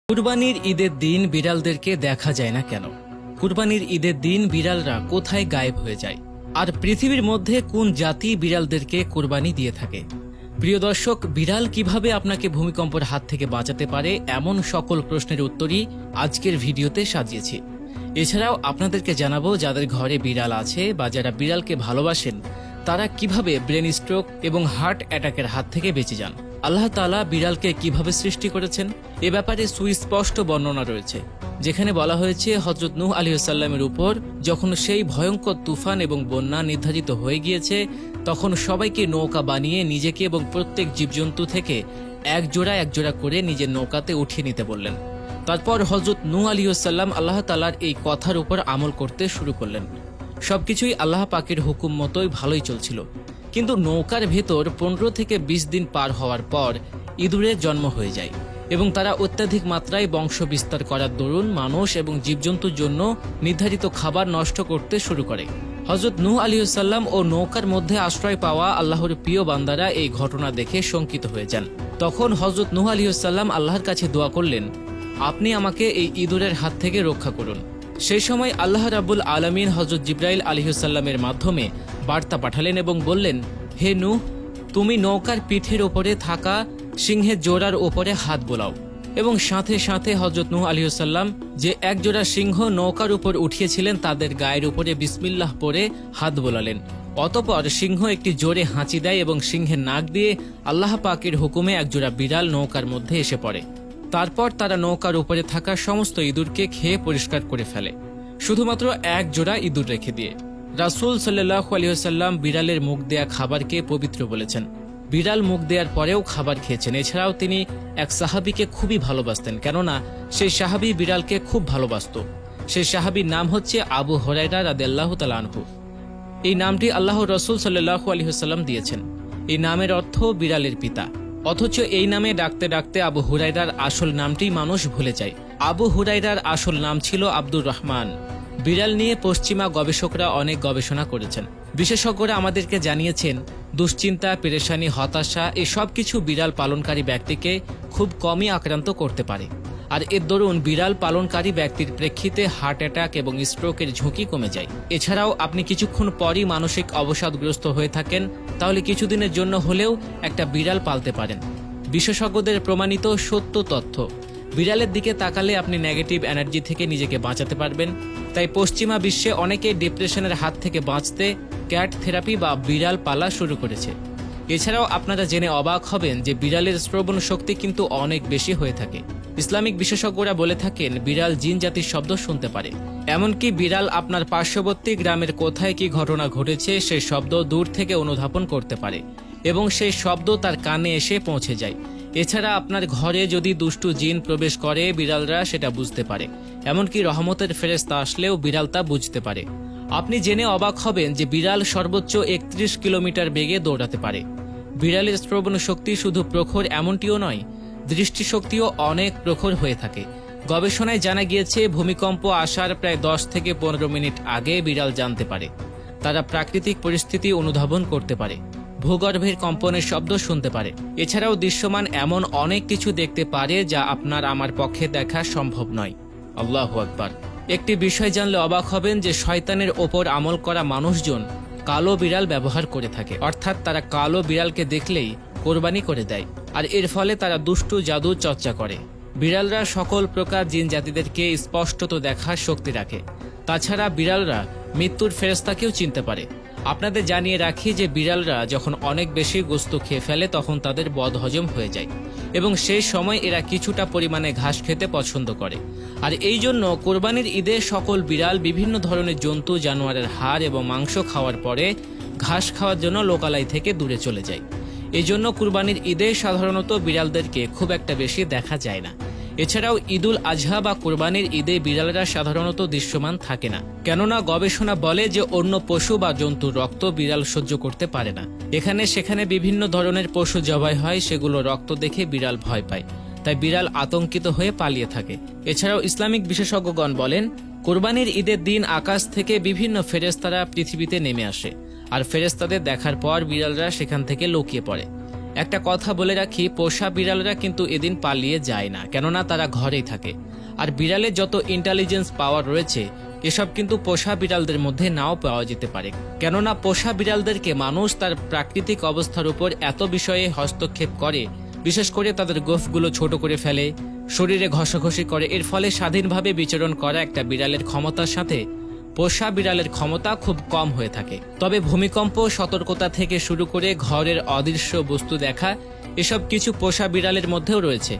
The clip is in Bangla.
কুরবানির ঈদের দিন বিড়ালদেরকে দেখা যায় না কেন? কুরবানির ঈদের দিন বিড়ালরা কোথায় গায়েব হয়ে যায়? আর পৃথিবীর মধ্যে কোন জাতি বিড়ালদেরকে কুরবানি দিয়ে থাকে? প্রিয় দর্শক, বিড়াল কিভাবে আপনাকে ভূমিকম্পের হাত থেকে বাঁচাতে পারে এমন সকল প্রশ্নের উত্তরই আজকের ভিডিওতে সাজিয়েছি। এছাড়াও আপনাদেরকে জানাবো যাদের ঘরে বিড়াল আছে বা যারা বিড়ালকে ভালোবাসেন তারা কিভাবে ব্রেন স্ট্রোক এবং হার্ট অ্যাটাকের হাত থেকে বেঁচে যান। আল্লাহ তাআলা বিড়ালকে কিভাবে সৃষ্টি করেছেন এ ব্যাপারে সুস্পষ্ট বর্ণনা রয়েছে, যেখানে বলা হয়েছে হযরত নূহ আলাইহিস সালামের উপর যখন সেই ভয়ঙ্কর তুফান এবং বন্যা নির্ধারিত হয়ে গিয়েছে, তখন সবাইকে নৌকা বানিয়ে নিজেকে এবং প্রত্যেক জীবজন্তু থেকে এক জোড়া করে নিজের নৌকাতে উঠিয়ে নিতে বললেন। তারপর হযরত নূহ আলাইহিস সালাম আল্লাহ তাআলার এই কথার উপর আমল করতে শুরু করলেন। সবকিছুই আল্লাহ পাকের হুকুম মতোই ভালোই চলছিল, কিন্তু নৌকার ভেতর 15 থেকে 20 দিন পার হওয়ার পর ইঁদুরের জন্ম হয়ে যায় এবং তারা অত্যাধিক মাত্রায় বংশ বিস্তার করার দরুন মানুষ এবং জীবজন্তুর জন্য নির্ধারিত খাবার নষ্ট করতে শুরু করে। হযরত নূহ আলাইহিস সালাম ও নৌকার মধ্যে আশ্রয় পাওয়া আল্লাহর প্রিয় বান্দারা এই ঘটনা দেখে শঙ্কিত হয়ে যান। তখন হযরত নূহ আলাইহিস সালাম আল্লাহর কাছে দোয়া করলেন, আপনি আমাকে এই ইঁদুরের হাত থেকে রক্ষা করুন। সেই সময় আল্লাহ রাব্বুল আলামিন হযরত জিবরাইল আলাইহিস সালামের মাধ্যমে বার্তা পাঠালেন এবং বললেন, হে নূহ, তুমি নৌকার পিঠের ওপরে থাকা সিংহের জোড়ার ওপরে হাত বোলাও। এবং সাথে সাথে হযরত নূহ আলাইহিস সালাম যে এক জোড়া সিংহ নৌকার উপর উঠিয়েছিলেন তাদের গায়ের উপরে বিসমিল্লাহ পড়ে হাত বোলালেন। অতঃপর সিংহ একটি জোরে হাঁচি দেয় এবং সিংহের নাক দিয়ে আল্লাহ পাকের হুকুমে একজোড়া বিড়াল নৌকার মধ্যে এসে পড়ে। তারপর তারা নৌকার উপরে থাকা সমস্ত ইঁদুরকে খেয়ে পরিষ্কার করে ফেলে, শুধুমাত্র এক জোড়া ইঁদুর রেখে দিয়ে। রাসূল সাল্লাল্লাহু আলাইহি ওয়াসাল্লাম বিড়ালের মুখ দেয়া খাবারকে পবিত্র বলেছেন। বিড়াল মুখ দেওয়ার পরেও খাবার খেয়েছেন। এছাড়াও তিনি এক সাহাবীকে খুবই ভালোবাসতেন, কেননা সেই সাহাবী বিড়ালকে খুব ভালোবাসত। সেই সাহাবীর নাম হচ্ছে আবু হুরায়রা রাদিয়াল্লাহু তাআলা আনহু। এই নামটি আল্লাহর রাসূল সাল্লাল্লাহু আলাইহি ওয়াসাল্লাম দিয়েছেন। এই নামের অর্থ বিড়ালের পিতা। অথচ এই নামে ডাকতে ডাকতে আবু হুরায়রার আসল নামটি মানুষ ভুলে যায়। আবু হুরায়রার আসল নাম ছিল আব্দুর রহমান। বিড়াল নিয়ে পশ্চিমা গবেষকরা অনেক গবেষণা করেছেন। বিশেষজ্ঞরা আমাদেরকে জানিয়েছেন দুশ্চিন্তা, পেরেশানি, হতাশা এসব কিছু বিড়াল পালনকারী ব্যক্তিকে খুব কমই আক্রান্ত করতে পারে। আর এর দরুন বিড়াল পালনকারী ব্যক্তির প্রেক্ষিতে হার্ট অ্যাটাক এবং স্ট্রোকের ঝুঁকি কমে যায়। এছাড়াও আপনি কিছুক্ষণ পরই মানসিক অবসাদগ্রস্ত হয়ে থাকেন, তাহলে কিছুদিনের জন্য হলেও একটা বিড়াল পালতে পারেন। বিশেষজ্ঞদের প্রমাণিত সত্য তথ্য। বিড়ালের দিকে তাকালে আপনি নেগেটিভ এনার্জি থেকে নিজেকে বাঁচাতে পারবেন। তাই পশ্চিমা বিশ্বে অনেকে ডিপ্রেশনের হাত থেকে বাঁচতে ক্যাট থেরাপি বা বিড়াল পালা শুরু করেছে। এছাড়াও আপনারা জেনে অবাক হবেন যে বিড়ালের শ্রবণ শক্তি কিন্তু অনেক বেশি হয়ে থাকে। ইসলামিক বিশেষজ্ঞরা বলে থাকেন বিড়াল জিন জাতির শব্দ শুনতে পারে। এমনকি বিড়াল আপনার পার্শ্ববর্তী গ্রামের কোথায় কি ঘটনা ঘটেছে সেই শব্দ দূর থেকে অনুধাবন করতে পারে এবং সেই শব্দ তার কানে এসে পৌঁছে যায়। এছাড়া আপনার ঘরে যদি দুষ্টু জিন প্রবেশ করে বিড়ালরা সেটা বুঝতে পারে। এমনকি রহমতের ফেরেশতা আসলেও বিড়াল তা বুঝতে পারে। আপনি জেনে অবাক হবেন যে বিড়াল সর্বোচ্চ 31 কিলোমিটার বেগে দৌড়াতে পারে। বিড়ালের শ্রবণ শক্তি শুধু প্রখর এমনটিও নয়, দৃষ্টিশক্তিও অনেক প্রখর হয়ে থাকে। গবেষণায় জানা গিয়েছে ভূমিকম্প আসার প্রায় 10 থেকে 15 মিনিট আগে বিড়াল জানতে পারে। তারা প্রাকৃতিক পরিস্থিতি অনুধাবন করতে পারে, ভূগর্ভের কম্পনের শব্দ শুনতে পারে। এছাড়াও দৃশ্যমান এমন অনেক কিছু দেখতে পারে যা আপনার আমার পক্ষে দেখা সম্ভব নয়। আল্লাহু আকবার। একটি বিষয় জানলে অবাক হবেন যে শয়তানের ওপর আমল করা মানুষজন কালো বিড়াল ব্যবহার করে থাকে, অর্থাৎ তারা কালো বিড়ালকে দেখলেই কোরবানি করে দেয়। আর এর ফলে তারা দুষ্টু জাদু চর্চা করে। বিড়ালরা সকল প্রকার জিন জাতিদেরকে স্পষ্টত দেখার শক্তি রাখে। তাছাড়া বিড়ালরা মৃত্যুর ফেরেশতাকেও চিনতে পারে। আপনাদের জানিয়ে রাখি যে বিড়ালরা যখন অনেক বেশি গোশত খেয়ে ফেলে তখন তাদের বদহজম হয়ে যায় এবং সেই সময় এরা কিছুটা পরিমাণে ঘাস খেতে পছন্দ করে। আর এই জন্য কোরবানির ঈদে সকল বিড়াল বিভিন্ন ধরনের জন্তু জানোয়ারের হাড় এবং মাংস খাওয়ার পরে ঘাস খাওয়ার জন্য লোকালয় থেকে দূরে চলে যায়। এই জন্য কুরবানির ঈদে সাধারণত বিড়ালদেরকে খুব একটা বেশি দেখা যায় না। এছাড়াও ঈদুল আজহা বা কোরবানির ঈদে বিড়ালরা সাধারণত দৃশ্যমান থাকে না, কেননা গবেষণা বলে যে অন্য পশু বা জন্তুর রক্ত বিড়াল সহ্য করতে পারে না। এখানে সেখানে বিভিন্ন ধরনের পশু জবাই হয়, সেগুলো রক্ত দেখে বিড়াল ভয় পায়, তাই বিড়াল আতঙ্কিত হয়ে পালিয়ে থাকে। এছাড়াও ইসলামিক বিশেষজ্ঞগণ বলেন কোরবানির ঈদের দিন আকাশ থেকে বিভিন্ন ফেরেশতারা পৃথিবীতে নেমে আসে, আর ফেরেশতাদের দেখার পর বিড়ালরা সেখান থেকে লুকিয়ে পড়ে। একটা কথা বলে রাখি, পোষা বিড়ালরা কিন্তু এদিন পালিয়ে যায় না, কেননা তারা ঘরেই থাকে। আর বিড়ালের যত ইন্টেলিজেন্স পাওয়ার রয়েছে এসব কিন্তু পোষা বিড়ালদের মধ্যে নাও পাওয়া যেতে পারে, কেননা পোষা বিড়ালদেরকে মানুষ তার প্রাকৃতিক অবস্থার উপর এত বিষয়ে হস্তক্ষেপ করে, বিশেষ করে তাদের গোফগুলো ছোট করে ফেলে, শরীরে ঘষাঘষি করে। এর ফলে স্বাধীনভাবে বিচরণ করা একটা বিড়ালের ক্ষমতার সাথে পোষা বিড়ালের ক্ষমতা খুব কম হয়ে থাকে। তবে ভূমিকম্প, সতর্কতা থেকে শুরু করে ঘরের অদৃশ্য বস্তু দেখা, এসব কিছু পোষা বিড়ালের মধ্যেও রয়েছে।